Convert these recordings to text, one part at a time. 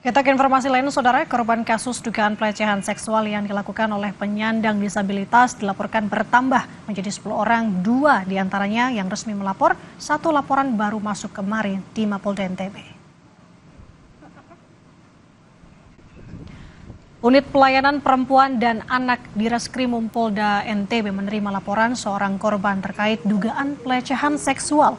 Kita ke informasi lain, saudara. Korban kasus dugaan pelecehan seksual yang dilakukan oleh penyandang disabilitas dilaporkan bertambah menjadi 10 orang, 2 diantaranya yang resmi melapor, 1 laporan baru masuk kemarin di Mapolda NTB. Unit Pelayanan Perempuan dan Anak di Reskrimum Polda NTB menerima laporan seorang korban terkait dugaan pelecehan seksual.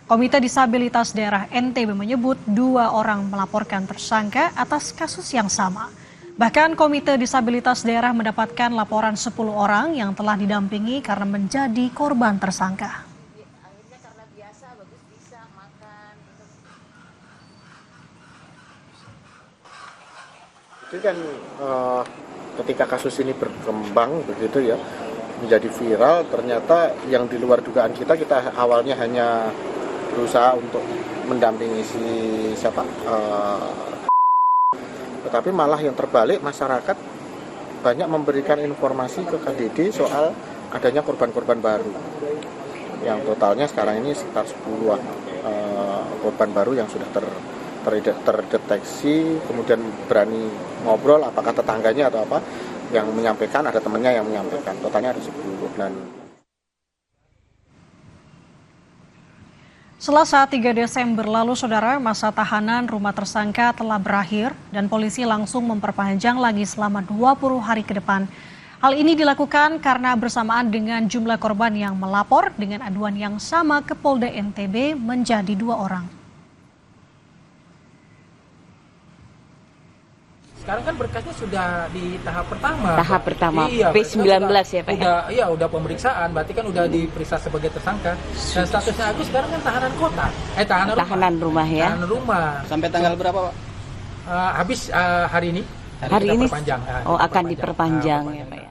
Komite Disabilitas Daerah NTB menyebut 2 orang melaporkan tersangka atas kasus yang sama. Bahkan Komite Disabilitas Daerah mendapatkan laporan 10 orang yang telah didampingi karena menjadi korban tersangka. Akhirnya karena biasa, bagus bisa makan. Itu kan ketika kasus ini berkembang begitu ya, menjadi viral, ternyata yang di luar dugaan kita awalnya hanya berusaha untuk mendampingi tetapi malah yang terbalik, masyarakat banyak memberikan informasi ke KDD soal adanya korban-korban baru yang totalnya sekarang ini sekitar 10-an korban baru yang sudah terdeteksi, kemudian berani ngobrol, apakah tetangganya atau apa yang menyampaikan, ada temannya yang menyampaikan, totalnya ada 10. Dan Selasa 3 Desember lalu, saudara, masa tahanan rumah tersangka telah berakhir dan polisi langsung memperpanjang lagi selama 20 hari ke depan. Hal ini dilakukan karena bersamaan dengan jumlah korban yang melapor dengan aduan yang sama ke Polda NTB menjadi 2 orang. Sekarang kan berkasnya sudah di tahap pertama. Tahap pertama, iya, P19 ya Pak? Udah pemeriksaan, berarti kan udah diperiksa sebagai tersangka. Dan statusnya Agus sekarang kan tahanan kota. Tahanan rumah ya? Tahanan rumah. Sampai tanggal berapa Pak? Habis hari ini. Hari ini? Perpanjang. Oh, akan diperpanjang ya Pak?